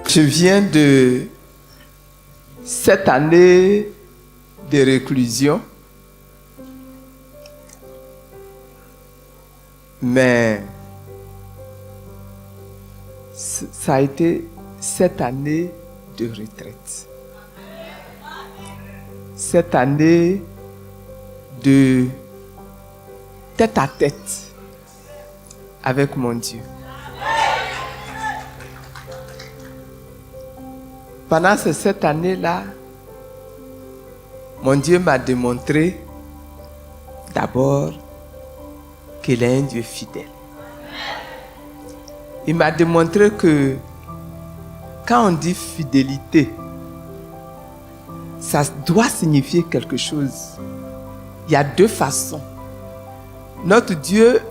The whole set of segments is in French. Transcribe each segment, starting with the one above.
Je viens de 7 années de réclusion, mais ça a été 7 années de retraite. 7 années de tête à tête avec mon Dieu. Pendant ces 7 années-là, mon Dieu m'a démontré d'abord qu'il est un Dieu fidèle. Il m'a démontré que quand on dit fidélité, ça doit signifier quelque chose. Il y a 2 façons. Notre Dieu,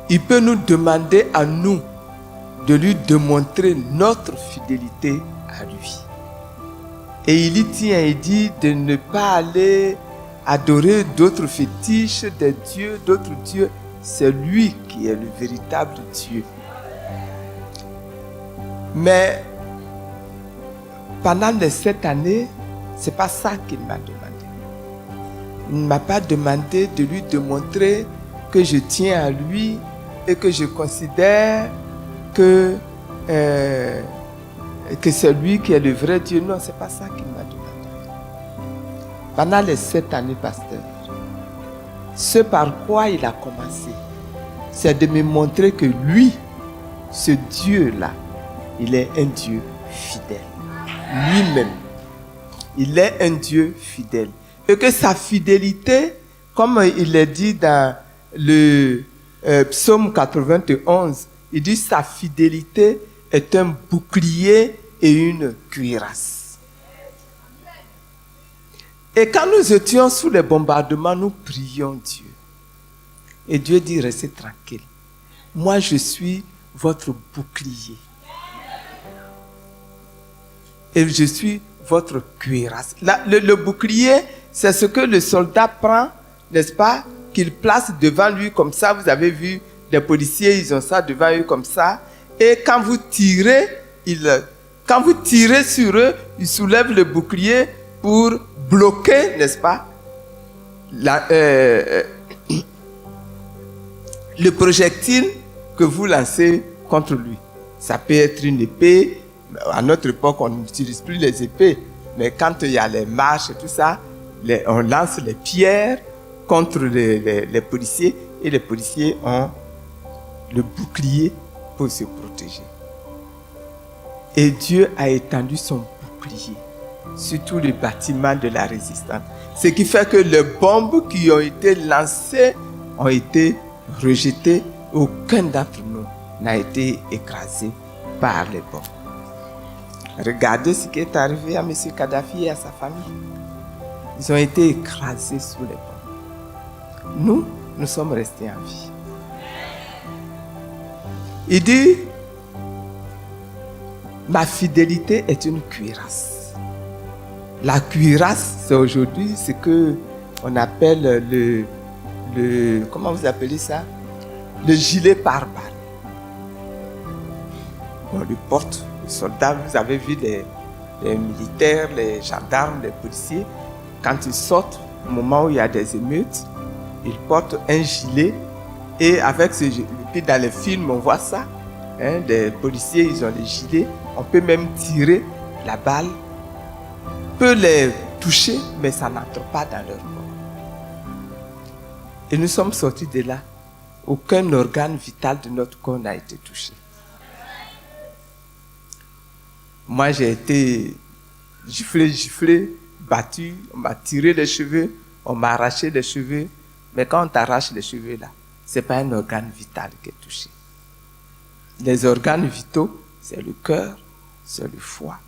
il peut nous demander à nous de lui démontrer notre fidélité à lui. Et il y tient, il dit de ne pas aller adorer d'autres fétiches, des dieux, d'autres dieux. C'est lui qui est le véritable Dieu. Mais pendant les 7 années, c'est pas ça qu'il m'a demandé. Il ne m'a pas demandé de lui démontrer que je tiens à lui et que je considère que c'est lui qui est le vrai Dieu. Non, c'est pas ça qu'il m'a demandé. Pendant les 7 années, pasteur, ce par quoi il a commencé, c'est de me montrer que lui, ce Dieu-là, il est un Dieu fidèle. Lui-même, il est un Dieu fidèle. Et que sa fidélité, comme il est dit dans le psaume 91, il dit sa fidélité est un bouclier et une cuirasse. Et quand nous étions sous les bombardements, nous prions Dieu. Et Dieu dit, restez tranquille. Moi, je suis votre bouclier. Et je suis votre cuirasse. Le bouclier, c'est ce que le soldat prend, n'est-ce pas, qu'il place devant lui comme ça. Vous avez vu, les policiers, ils ont ça devant eux comme ça. Et quand vous tirez, sur eux, ils soulèvent le bouclier pour bloquer, n'est-ce pas, le projectile que vous lancez contre lui. Ça peut être une épée. À notre époque, on n'utilise plus les épées. Mais quand il y a les marches et tout ça, on lance les pierres contre les policiers. Et les policiers ont le bouclier pour se protéger. Et Dieu a étendu son bouclier sur tous les bâtiments de la résistance. Ce qui fait que les bombes qui ont été lancées ont été rejetées. Aucun d'entre nous n'a été écrasé par les bombes. Regardez ce qui est arrivé à M. Kadhafi et à sa famille. Ils ont été écrasés sous les bombes. Nous sommes restés en vie. Il dit, ma fidélité est une cuirasse. La cuirasse, c'est aujourd'hui ce que on appelle le comment vous appelez ça? Le gilet pare-balles. On le porte. Les soldats, vous avez vu les militaires, les gendarmes, les policiers, quand ils sortent, au moment où il y a des émeutes, ils portent un gilet et avec ce gilet, puis dans les films on voit ça, hein, des policiers ils ont les gilets, on peut même tirer, la balle peut les toucher mais ça n'entre pas dans leur corps. Et nous sommes sortis de là, aucun organe vital de notre corps n'a été touché. Moi, j'ai été giflé, battu, on m'a tiré les cheveux, on m'a arraché les cheveux. Mais quand on t'arrache les cheveux là, ce n'est pas un organe vital qui est touché. Les organes vitaux, c'est le cœur, c'est le foie,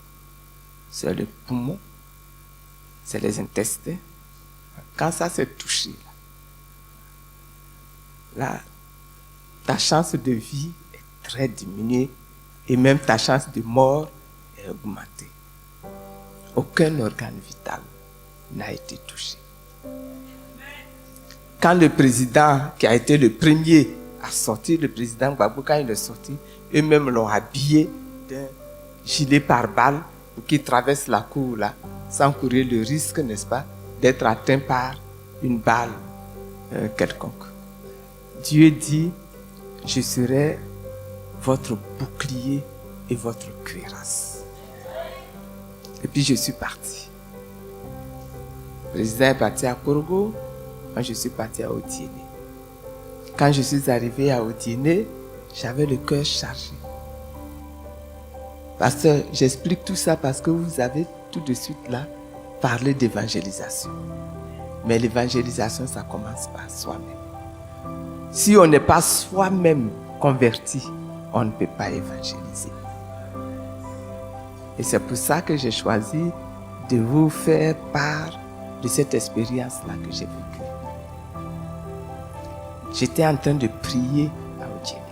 c'est le poumon, c'est les intestins. Quand ça s'est touché, là, ta chance de vie est très diminuée et même ta chance de mort est augmentée. Aucun organe vital n'a été touché. Quand le président, qui a été le premier à sortir, le président Gbagbo, quand il est sorti, eux-mêmes l'ont habillé d'un gilet pare-balles pour qu'il traverse la cour là, sans courir le risque, n'est-ce pas, d'être atteint par une balle quelconque. Dieu dit, je serai votre bouclier et votre cuirasse. Et puis je suis parti. Le président est parti à Korogo, moi je suis parti à Odiéné. Quand je suis arrivé à Odiéné, j'avais le cœur chargé. Pasteur, j'explique tout ça parce que vous avez tout de suite là parlé d'évangélisation. Mais l'évangélisation, ça commence par soi-même. Si on n'est pas soi-même converti, on ne peut pas évangéliser. Et c'est pour ça que j'ai choisi de vous faire part de cette expérience-là que j'ai vécue. J'étais en train de prier à Odiéné.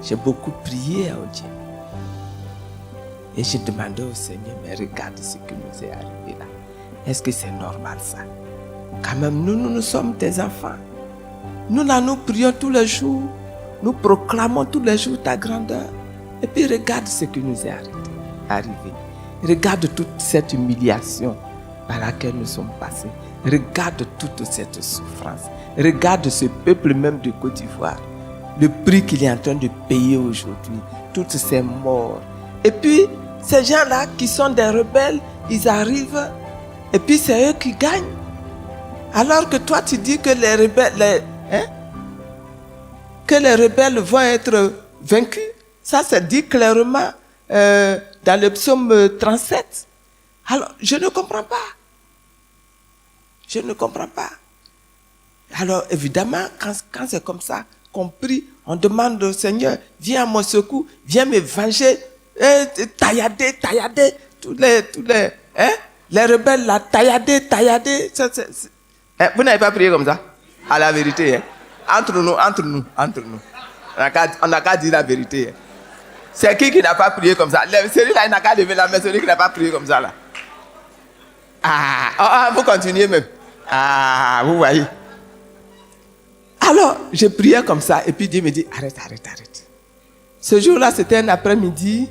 J'ai beaucoup prié à Odiéné. Et j'ai demandé au Seigneur, mais regarde ce qui nous est arrivé là. Est-ce que c'est normal ça? Quand même, nous sommes des enfants. Nous là, nous prions tous les jours. Nous proclamons tous les jours ta grandeur. Et puis regarde ce qui nous est arrivé. Regarde toute cette humiliation par laquelle nous sommes passés. Regarde toute cette souffrance. Regarde ce peuple même de Côte d'Ivoire. Le prix qu'il est en train de payer aujourd'hui. Toutes ces morts. Et puis, ces gens-là qui sont des rebelles, ils arrivent et puis c'est eux qui gagnent. Alors que toi, tu dis que les rebelles, que les rebelles vont être vaincus. Ça, c'est dit clairement dans le psaume 37. Alors, je ne comprends pas. Je ne comprends pas. Alors, évidemment, quand c'est comme ça qu'on prie, on demande au Seigneur, viens à mon secours, viens me venger, taillader, tous les rebelles là, taillader. Vous n'avez pas prié comme ça? À la vérité, hein? Entre nous. On n'a qu'à dire la vérité. Hein? C'est qui n'a pas prié comme ça? Celui-là, il n'a qu'à lever la main, celui qui n'a pas prié comme ça là. Vous continuez même. Vous voyez. Alors, je priais comme ça, et puis Dieu me dit, arrête. Ce jour-là, c'était un après-midi.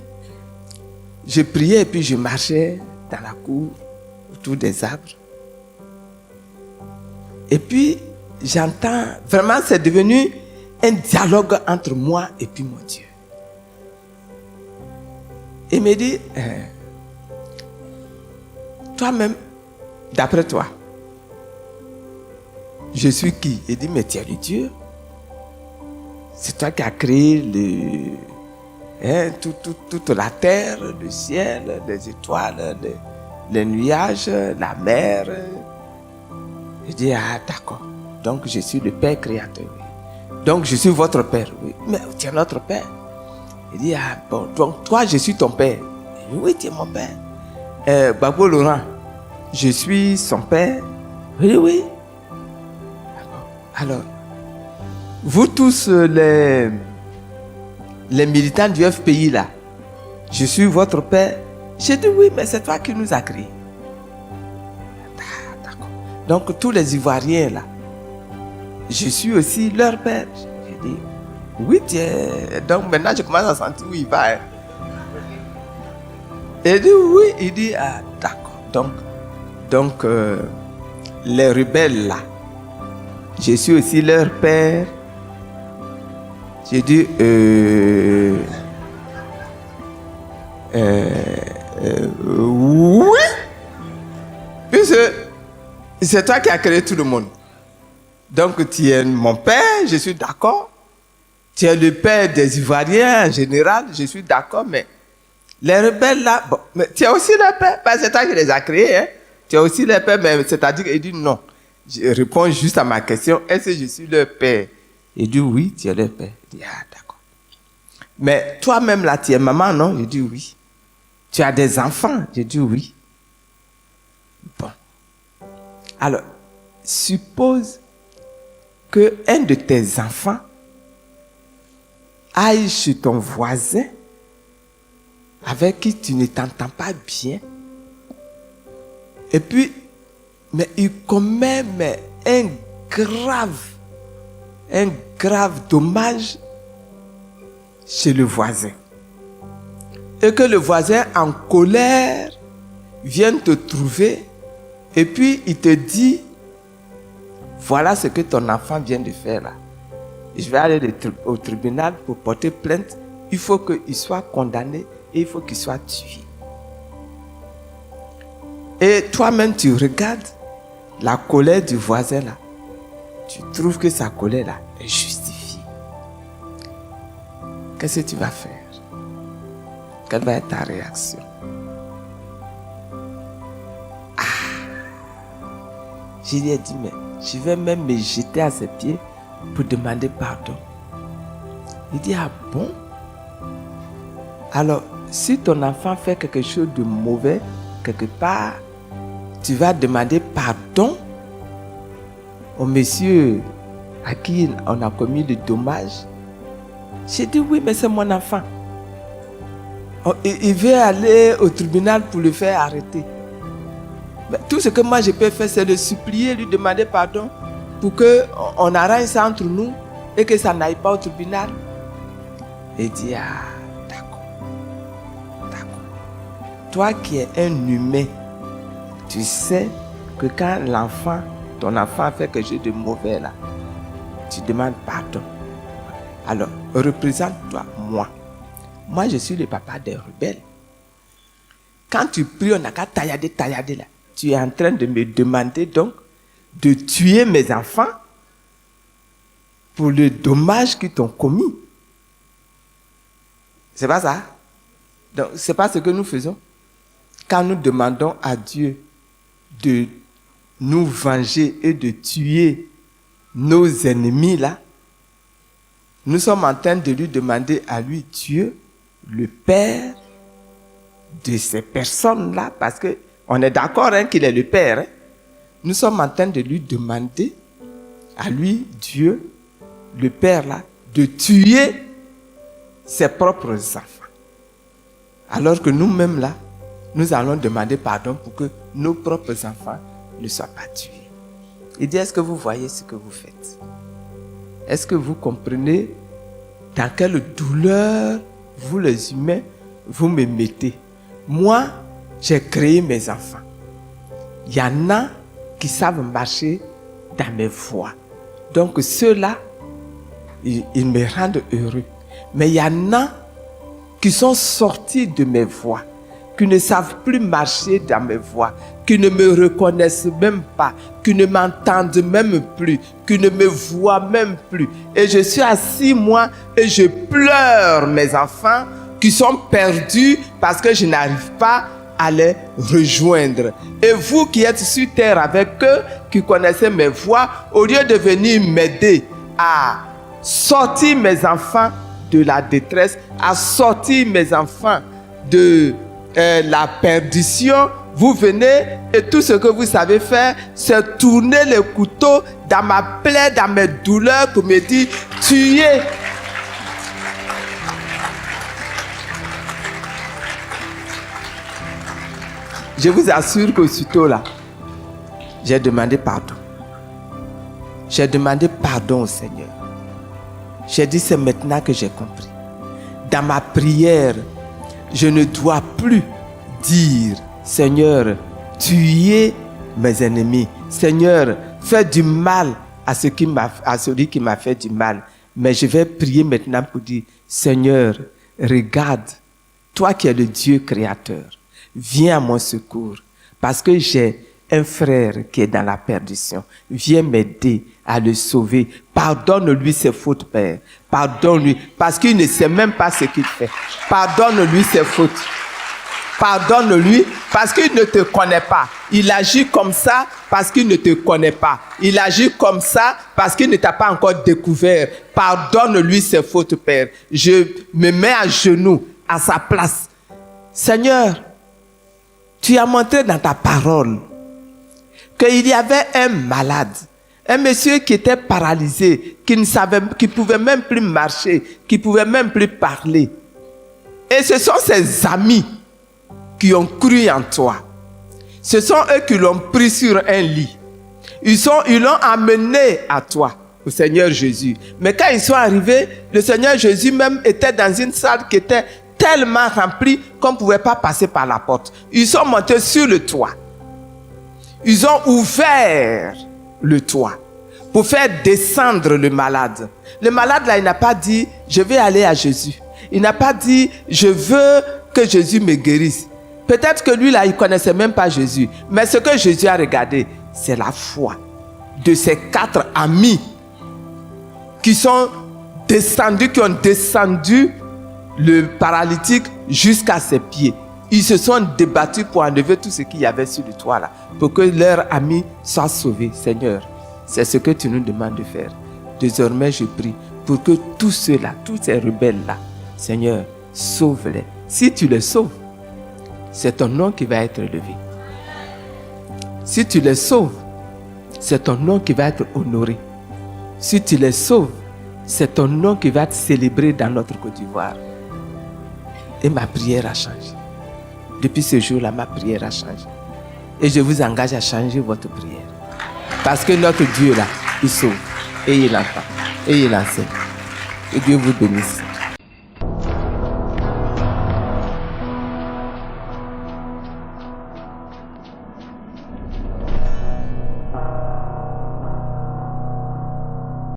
Je priais, et puis je marchais dans la cour, autour des arbres. Et puis, j'entends, vraiment, c'est devenu un dialogue entre moi et puis mon Dieu. Il me dit, toi-même, d'après toi, je suis qui? Il dit, mais tu es le Dieu. C'est toi qui as créé toute la terre, le ciel, les étoiles, les nuages, la mer. Il dit, d'accord. Donc je suis le Père créateur. Donc je suis votre Père. Oui. Mais tu es notre Père. Il dit, bon, donc toi je suis ton Père. Il dit, oui, tu es mon Père. Babo Laurent, je suis son Père. Il dit, oui. Alors, vous tous les militants du FPI là, je suis votre Père. J'ai dit oui, mais c'est toi qui nous as créés. D'accord. Donc tous les Ivoiriens là, je suis aussi leur Père. J'ai dit oui, donc maintenant je commence à sentir où il va. Hein. Il dit oui, il dit d'accord. Donc les rebelles là, je suis aussi leur Père. J'ai dit, oui. Puisque c'est toi qui as créé tout le monde. Donc tu es mon Père, je suis d'accord. Tu es le Père des Ivoiriens en général, je suis d'accord, mais les rebelles là, bon, mais tu es aussi leur Père, parce que c'est toi qui les as créés. Hein? Tu es aussi leur Père, mais c'est-à-dire qu'il dit non. Je réponds juste à ma question, est-ce que je suis leur Père? Il dit oui, tu es leur Père. Il dit d'accord. Mais toi-même là, tu es maman, non? Je dis oui. Tu as des enfants? Je dis oui. Bon. Alors, suppose que un de tes enfants aille chez ton voisin avec qui tu ne t'entends pas bien. Et puis, mais il commet un grave dommage chez le voisin. et que le voisin en colère vienne te trouver et puis il te dit, voilà ce que ton enfant vient de faire là. Je vais aller au tribunal pour porter plainte. Il faut qu'il soit condamné et il faut qu'il soit tué. Et toi-même, tu regardes la colère du voisin là. Tu trouves que sa colère là est justifiée. Qu'est-ce que tu vas faire? Quelle va être ta réaction? Je lui ai dit, mais je vais même me jeter à ses pieds pour demander pardon. Il dit, ah bon? Alors, si ton enfant fait quelque chose de mauvais, quelque part, tu vas demander pardon au monsieur à qui on a commis le dommage? J'ai dit, oui, mais c'est mon enfant. Il veut aller au tribunal pour le faire arrêter. Mais tout ce que moi je peux faire, c'est de supplier, lui demander pardon pour qu'on arrange ça entre nous et que ça n'aille pas au tribunal. Il dit, ah, d'accord. Toi qui es un humain, tu sais que quand ton enfant fait quelque chose de mauvais là, tu demandes pardon. Alors, représente-toi, moi. Moi, je suis le papa des rebelles. Quand tu pries, on n'a qu'à taillader là. Tu es en train de me demander donc de tuer mes enfants pour le dommage qu'ils t'ont commis. C'est pas ça? Donc, c'est pas ce que nous faisons. Quand nous demandons à Dieu de nous venger et de tuer nos ennemis là, nous sommes en train de lui demander à lui, Dieu, le Père de ces personnes-là, parce qu'on est d'accord qu'il est le Père. Hein? Nous sommes en train de lui demander à lui, Dieu, le Père là, de tuer ses propres enfants. Alors que nous-mêmes là, nous allons demander pardon pour que nos propres enfants ne soient pas tués. Il dit, est-ce que vous voyez ce que vous faites? Est-ce que vous comprenez dans quelle douleur, vous les humains, vous me mettez? Moi, j'ai créé mes enfants. Il y en a qui savent marcher dans mes voies. Donc ceux-là, ils me rendent heureux. Mais il y en a qui sont sortis de mes voies, qui ne savent plus marcher dans mes voies, qui ne me reconnaissent même pas, qui ne m'entendent même plus, qui ne me voient même plus. Et je suis assis, moi, et je pleure mes enfants qui sont perdus parce que je n'arrive pas à les rejoindre. Et vous qui êtes sur terre avec eux, qui connaissez mes voies, au lieu de venir m'aider à sortir mes enfants de la détresse, à sortir mes enfants de la perdition, vous venez et tout ce que vous savez faire, c'est tourner le couteau dans ma plaie, dans mes douleurs pour me dire, tuez. Je vous assure qu'aussitôt là, j'ai demandé pardon. J'ai demandé pardon au Seigneur. J'ai dit, c'est maintenant que j'ai compris. Dans ma prière, je ne dois plus dire, Seigneur, tuez mes ennemis. Seigneur, fais du mal à celui qui m'a fait du mal. Mais je vais prier maintenant pour dire, Seigneur, regarde, toi qui es le Dieu créateur, viens à mon secours, parce que j'ai un frère qui est dans la perdition. Viens m'aider à le sauver. Pardonne-lui ses fautes, Père. Pardonne-lui, parce qu'il ne sait même pas ce qu'il fait. Pardonne-lui ses fautes. Pardonne-lui, parce qu'il ne te connaît pas. Il agit comme ça parce qu'il ne te connaît pas. Il agit comme ça parce qu'il ne t'a pas encore découvert. Pardonne-lui ses fautes, Père. Je me mets à genoux à sa place. Seigneur, tu as montré dans ta parole qu'il y avait un malade, un monsieur qui était paralysé, qui ne pouvait même plus marcher, qui ne pouvait même plus parler. Et ce sont ses amis qui ont cru en toi. Ce sont eux qui l'ont pris sur un lit. Ils l'ont amené à toi, au Seigneur Jésus. Mais quand ils sont arrivés, le Seigneur Jésus même était dans une salle qui était tellement rempli qu'on ne pouvait pas passer par la porte. Ils sont montés sur le toit. Ils ont ouvert le toit pour faire descendre le malade. Le malade, là, il n'a pas dit, je vais aller à Jésus. Il n'a pas dit, je veux que Jésus me guérisse. Peut-être que lui, là, il ne connaissait même pas Jésus. Mais ce que Jésus a regardé, c'est la foi de ses 4 amis qui sont descendus, qui ont descendu le paralytique jusqu'à ses pieds. Ils se sont débattus pour enlever tout ce qu'il y avait sur le toit là, pour que leur ami soit sauvé. Seigneur, c'est ce que tu nous demandes de faire. Désormais, je prie pour que tous ceux-là, tous ces rebelles-là, Seigneur, sauve-les. Si tu les sauves, c'est ton nom qui va être élevé. Si tu les sauves, c'est ton nom qui va être honoré. Si tu les sauves, c'est ton nom qui va être célébré dans notre Côte d'Ivoire. Et ma prière a changé. Depuis ce jour-là, ma prière a changé. Et je vous engage à changer votre prière. Parce que notre Dieu là, il sauve. Et il entend. Et il enseigne. Que Dieu vous bénisse.